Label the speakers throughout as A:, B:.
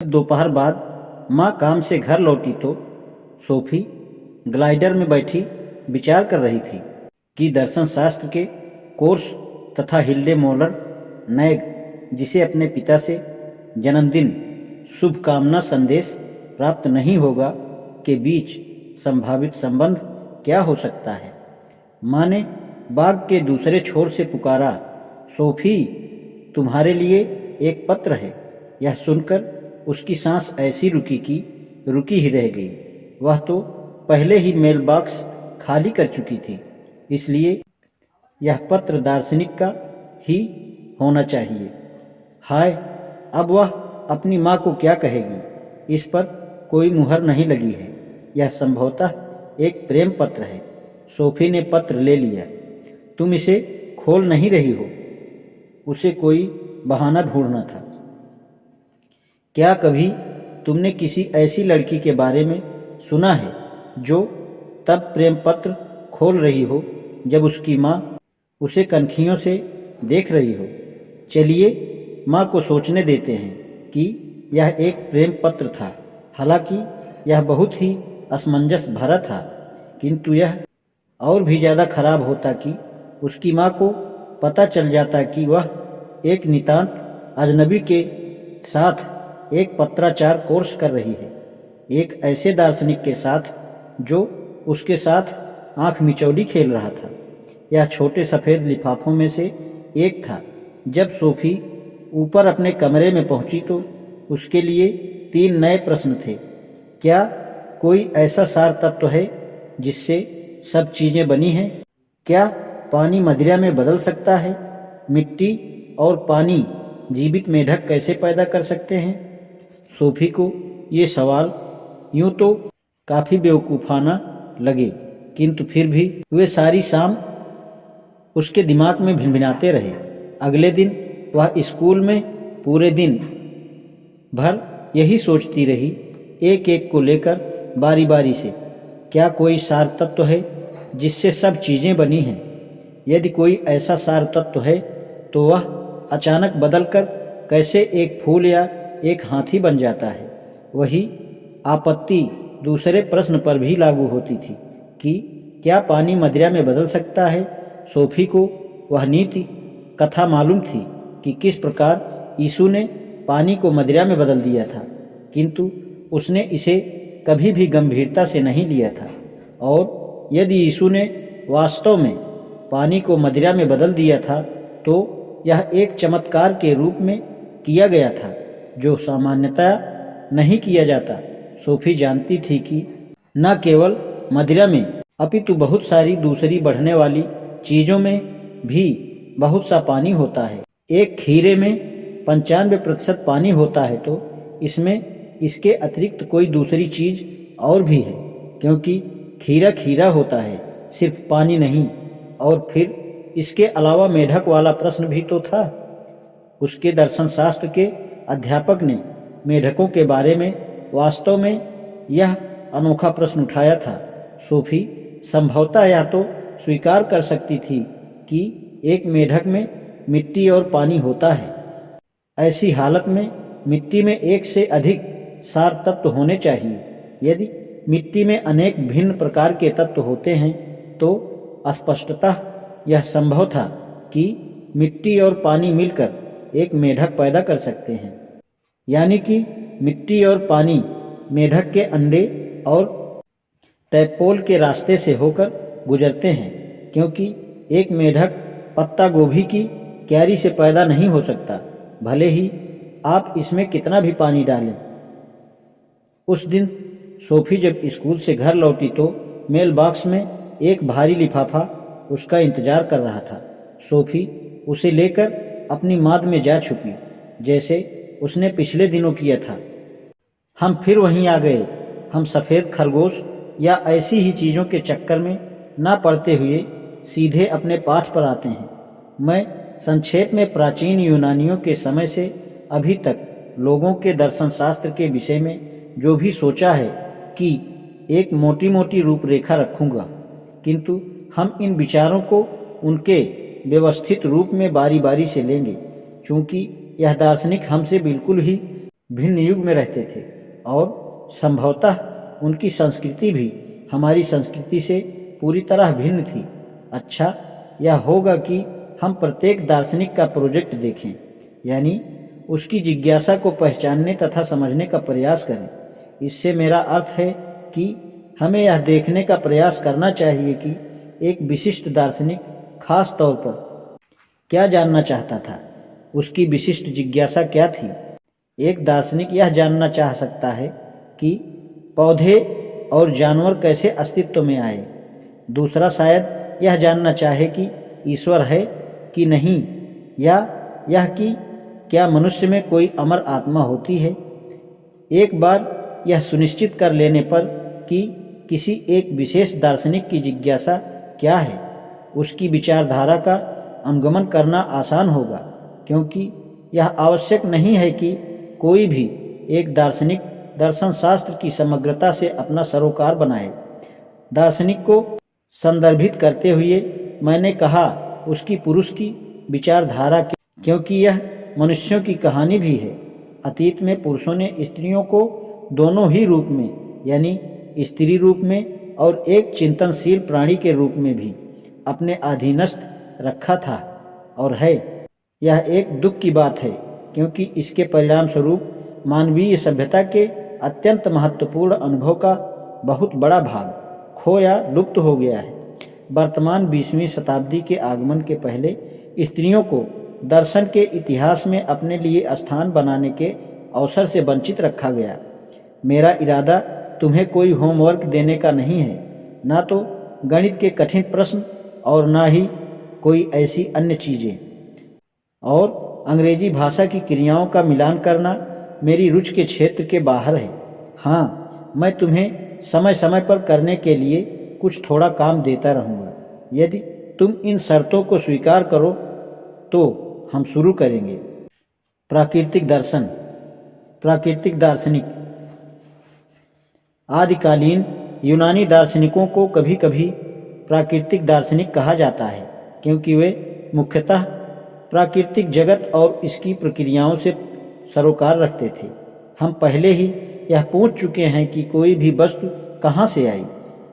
A: दोपहर बाद माँ काम से घर लौटी तो सोफी ग्लाइडर में बैठी विचार कर रही थी कि दर्शन शास्त्र के कोर्स तथा हिल्डे मोलर नैग जिसे अपने पिता से जन्मदिन शुभकामना संदेश प्राप्त नहीं होगा के बीच संभावित संबंध क्या हो सकता है। माँ ने बाग के दूसरे छोर से पुकारा, सोफी, तुम्हारे लिए एक पत्र है। यह सुनकर उसकी सांस ऐसी रुकी कि रुकी ही रह गई। वह तो पहले ही मेल बॉक्स खाली कर चुकी थी, इसलिए यह पत्र दार्शनिक का ही होना चाहिए। हाय, अब वह अपनी माँ को क्या कहेगी। इस पर कोई मुहर नहीं लगी है। यह संभवतः एक प्रेम पत्र है। सोफी ने पत्र ले लिया। तुम इसे खोल नहीं रही हो। उसे कोई बहाना ढूंढना था। क्या कभी तुमने किसी ऐसी लड़की के बारे में सुना है जो तब प्रेम पत्र खोल रही हो जब उसकी माँ उसे कनखियों से देख रही हो। चलिए माँ को सोचने देते हैं कि यह एक प्रेम पत्र था। हालांकि यह बहुत ही असमंजस भरा था, किंतु यह और भी ज़्यादा खराब होता कि उसकी माँ को पता चल जाता कि वह एक नितांत अजनबी के साथ एक पत्राचार कोर्स कर रही है, एक ऐसे दार्शनिक के साथ जो उसके साथ आंख मिचौली खेल रहा था। यह छोटे सफ़ेद लिफाफों में से एक था। जब सोफी ऊपर अपने कमरे में पहुंची तो उसके लिए 3 नए प्रश्न थे। क्या कोई ऐसा सार तत्व है जिससे सब चीज़ें बनी हैं? क्या पानी मदिरा में बदल सकता है? मिट्टी और पानी जीवित मेढक कैसे पैदा कर सकते हैं? सोफी को ये सवाल यूं तो काफ़ी बेवकूफ़ाना लगे, किंतु फिर भी वे सारी शाम उसके दिमाग में भिनभिनाते रहे। अगले दिन वह स्कूल में पूरे दिन भर यही सोचती रही, एक एक को लेकर बारी बारी से। क्या कोई सार तत्व है जिससे सब चीज़ें बनी हैं? यदि कोई ऐसा सार तत्व है तो वह अचानक बदलकर कैसे एक फूल या एक हाथी बन जाता है? वही आपत्ति दूसरे प्रश्न पर भी लागू होती थी कि क्या पानी मदिरा में बदल सकता है। सोफी को वह नीति कथा मालूम थी कि किस प्रकार यीशु ने पानी को मदिरा में बदल दिया था, किंतु उसने इसे कभी भी गंभीरता से नहीं लिया था। और यदि यीशु ने वास्तव में पानी को मदिरा में बदल दिया था तो यह एक चमत्कार के रूप में किया गया था जो सामान्यतया नहीं किया जाता। सोफी जानती थी कि न केवल मदिरा में अपितु बहुत सारी दूसरी बढ़ने वाली चीज़ों में भी बहुत सा पानी होता है। एक खीरे में 95% पानी होता है तो इसमें इसके अतिरिक्त कोई दूसरी चीज़ और भी है, क्योंकि खीरा खीरा होता है, सिर्फ पानी नहीं। और फिर इसके अलावा मेढक वाला प्रश्न भी तो था। उसके दर्शन शास्त्र के अध्यापक ने मेढकों के बारे में वास्तव में यह अनोखा प्रश्न उठाया था। सोफी संभवतः या तो स्वीकार कर सकती थी कि एक मेढक में मिट्टी और पानी होता है। ऐसी हालत में मिट्टी में एक से अधिक सार तत्व होने चाहिए। यदि मिट्टी में अनेक भिन्न प्रकार के तत्व होते हैं तो स्पष्टतः यह संभव था कि मिट्टी और पानी मिलकर एक मेढक पैदा कर सकते हैं। यानी कि मिट्टी और पानी मेढक के अंडे और टैडपोल के रास्ते से होकर गुजरते हैं, क्योंकि एक मेढक पत्ता गोभी की क्यारी से पैदा नहीं हो सकता, भले ही आप इसमें कितना भी पानी डालें। उस दिन सोफी जब स्कूल से घर लौटी तो मेल बॉक्स में एक भारी लिफाफा उसका इंतजार कर रहा था। सोफी उसे लेकर अपनी माद में जा छुपी, जैसे उसने पिछले दिनों किया था। हम फिर वहीं आ गए। हम सफ़ेद खरगोश या ऐसी ही चीज़ों के चक्कर में ना पड़ते हुए सीधे अपने पाठ पर आते हैं। मैं संक्षेप में प्राचीन यूनानियों के समय से अभी तक लोगों के दर्शन शास्त्र के विषय में जो भी सोचा है कि एक मोटी मोटी रूपरेखा रखूंगा, किंतु हम इन विचारों को उनके व्यवस्थित रूप में बारी बारी से लेंगे, क्योंकि यह दार्शनिक हमसे बिल्कुल ही भिन्न युग में रहते थे और संभवतः उनकी संस्कृति भी हमारी संस्कृति से पूरी तरह भिन्न थी। अच्छा, यह होगा कि हम प्रत्येक दार्शनिक का प्रोजेक्ट देखें, यानी उसकी जिज्ञासा को पहचानने तथा समझने का प्रयास करें। इससे मेरा अर्थ है कि हमें यह देखने का प्रयास करना चाहिए कि एक विशिष्ट दार्शनिक खास तौर पर क्या जानना चाहता था, उसकी विशिष्ट जिज्ञासा क्या थी। एक दार्शनिक यह जानना चाह सकता है कि पौधे और जानवर कैसे अस्तित्व में आए। दूसरा शायद यह जानना चाहे कि ईश्वर है कि नहीं, या यह कि क्या मनुष्य में कोई अमर आत्मा होती है। एक बार यह सुनिश्चित कर लेने पर कि किसी एक विशेष दार्शनिक की जिज्ञासा क्या है, उसकी विचारधारा का अनुगमन करना आसान होगा, क्योंकि यह आवश्यक नहीं है कि कोई भी एक दार्शनिक दर्शन शास्त्र की समग्रता से अपना सरोकार बनाए। दार्शनिक को संदर्भित करते हुए मैंने कहा उसकी पुरुष की विचारधारा की, क्योंकि यह मनुष्यों की कहानी भी है। अतीत में पुरुषों ने स्त्रियों को दोनों ही रूप में, यानी स्त्री रूप में और एक चिंतनशील प्राणी के रूप में भी अपने अधीनस्थ रखा था और है। यह एक दुख की बात है, क्योंकि इसके परिणाम स्वरूप मानवीय सभ्यता के अत्यंत महत्वपूर्ण अनुभव का बहुत बड़ा भाग खो या लुप्त हो गया है। वर्तमान 20वीं शताब्दी के आगमन के पहले स्त्रियों को दर्शन के इतिहास में अपने लिए स्थान बनाने के अवसर से वंचित रखा गया। मेरा इरादा तुम्हें कोई होमवर्क देने का नहीं है, ना तो गणित के कठिन प्रश्न और ना ही कोई ऐसी अन्य चीज़ें। और अंग्रेजी भाषा की क्रियाओं का मिलान करना मेरी रुचि के क्षेत्र के बाहर है। हाँ, मैं तुम्हें समय समय पर करने के लिए कुछ थोड़ा काम देता रहूँगा। यदि तुम इन शर्तों को स्वीकार करो तो हम शुरू करेंगे। प्राकृतिक दर्शन। प्राकृतिक दार्शनिक। आदिकालीन यूनानी दार्शनिकों को कभी कभी प्राकृतिक दार्शनिक कहा जाता है, क्योंकि वे मुख्यतः प्राकृतिक जगत और इसकी प्रक्रियाओं से सरोकार रखते थे। हम पहले ही यह पूछ चुके हैं कि कोई भी वस्तु कहाँ से आई।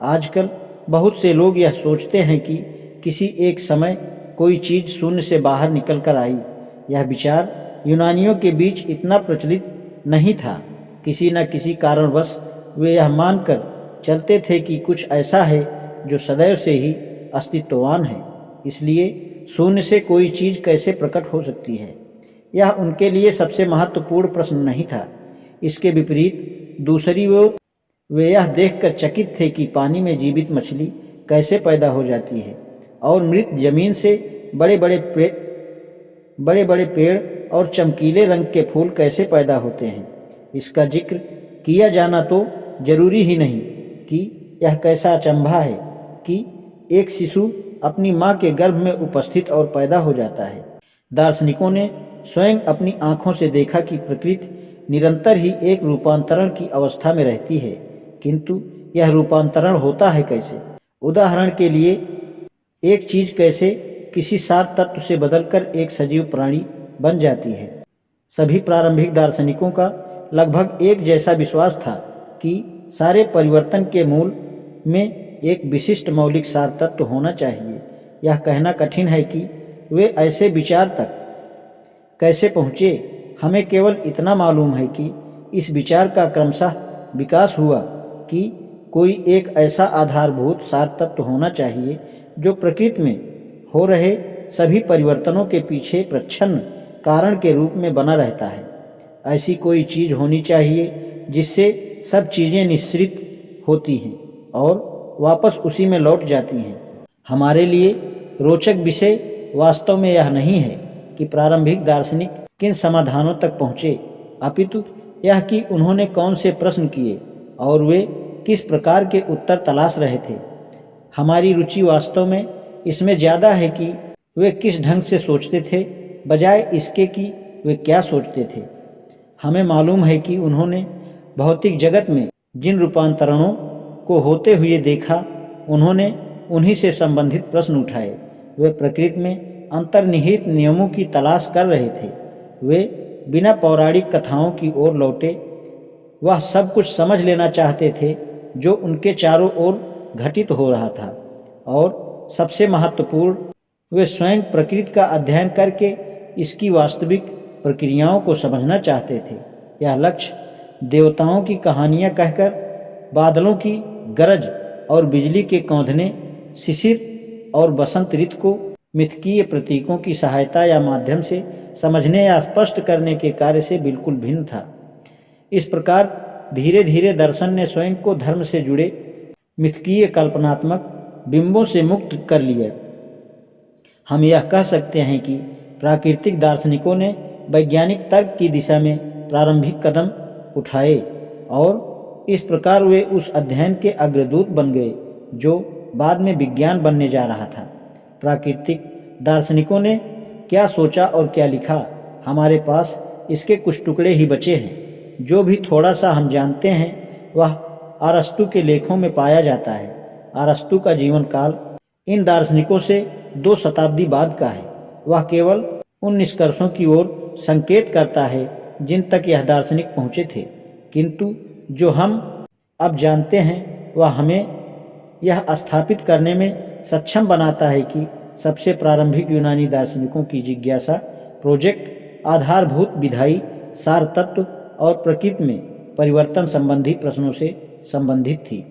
A: आजकल बहुत से लोग यह सोचते हैं कि किसी एक समय कोई चीज़ शून्य से बाहर निकल कर आई। यह विचार यूनानियों के बीच इतना प्रचलित नहीं था। किसी न किसी कारणवश वे यह मानकर चलते थे कि कुछ ऐसा है जो सदैव से ही अस्तित्ववान है, इसलिए शून्य से कोई चीज़ कैसे प्रकट हो सकती है, यह उनके लिए सबसे महत्वपूर्ण प्रश्न नहीं था। इसके विपरीत दूसरी ओर वे यह देखकर चकित थे कि पानी में जीवित मछली कैसे पैदा हो जाती है और मृत जमीन से बड़े बड़े पेड़ और चमकीले रंग के फूल कैसे पैदा होते हैं। इसका जिक्र किया जाना तो जरूरी ही नहीं कि यह कैसा अचंभा है कि एक शिशु अपनी माँ के गर्भ में उपस्थित और पैदा हो जाता है। दार्शनिकों ने स्वयं अपनी आँखों से देखा कि प्रकृति निरंतर ही एक रूपांतरण की अवस्था में रहती है, किंतु यह रूपांतरण होता है कैसे। उदाहरण के लिए, एक चीज़ कैसे किसी सार तत्व से बदलकर एक सजीव प्राणी बन जाती है। सभी प्रारंभिक दार्शनिकों का लगभग एक जैसा विश्वास था कि सारे परिवर्तन के मूल में एक विशिष्ट मौलिक सार तत्व होना चाहिए। यह कहना कठिन है कि वे ऐसे विचार तक कैसे पहुँचे। हमें केवल इतना मालूम है कि इस विचार का क्रमशः विकास हुआ कि कोई एक ऐसा आधारभूत सार तत्व होना चाहिए जो प्रकृति में हो रहे सभी परिवर्तनों के पीछे प्रच्छन्न कारण के रूप में बना रहता है। ऐसी कोई चीज़ होनी चाहिए जिससे सब चीज़ें निःसृत होती हैं और वापस उसी में लौट जाती हैं। हमारे लिए रोचक विषय वास्तव में यह नहीं है कि प्रारंभिक दार्शनिक किन समाधानों तक पहुँचे, अपितु यह कि उन्होंने कौन से प्रश्न किए और वे किस प्रकार के उत्तर तलाश रहे थे। हमारी रुचि वास्तव में इसमें ज़्यादा है कि वे किस ढंग से सोचते थे, बजाय इसके कि वे क्या सोचते थे। हमें मालूम है कि उन्होंने भौतिक जगत में जिन रूपांतरणों को होते हुए देखा, उन्होंने उन्हीं से संबंधित प्रश्न उठाए। वे प्रकृति में अंतर्निहित नियमों की तलाश कर रहे थे। वे बिना पौराणिक कथाओं की ओर लौटे। वह सब कुछ समझ लेना चाहते थे जो उनके चारों ओर घटित हो रहा था, और सबसे महत्वपूर्ण, वे स्वयं प्रकृति का अध्ययन करके इसकी वास्तविक प्रक्रियाओं को समझना चाहते थे। यह लक्ष्य देवताओं की कहानियां कहकर, बादलों की गरज और बिजली के कौंधने, शिशिर और बसंत ऋतु को मिथकीय प्रतीकों की सहायता या माध्यम से समझने या स्पष्ट करने के कार्य से बिल्कुल भिन्न था। इस प्रकार धीरे धीरे दर्शन ने स्वयं को धर्म से जुड़े मिथकीय कल्पनात्मक बिंबों से मुक्त कर लिया। हम यह कह सकते हैं कि प्राकृतिक दार्शनिकों ने वैज्ञानिक तर्क की दिशा में प्रारंभिक कदम उठाए, और इस प्रकार वे उस अध्ययन के अग्रदूत बन गए जो बाद में विज्ञान बनने जा रहा था। प्राकृतिक दार्शनिकों ने क्या सोचा और क्या लिखा, हमारे पास इसके कुछ टुकड़े ही बचे हैं। जो भी थोड़ा सा हम जानते हैं वह अरस्तु के लेखों में पाया जाता है। अरस्तु का जीवन काल इन दार्शनिकों से 2 शताब्दी बाद का है। वह केवल उन निष्कर्षों की ओर संकेत करता है जिन तक यह दार्शनिक पहुँचे थे, किंतु जो हम अब जानते हैं वह हमें यह स्थापित करने में सक्षम बनाता है कि सबसे प्रारंभिक यूनानी दार्शनिकों की जिज्ञासा प्रोजेक्ट आधारभूत विधायी सार तत्व और प्रकृति में परिवर्तन संबंधी प्रश्नों से संबंधित थी।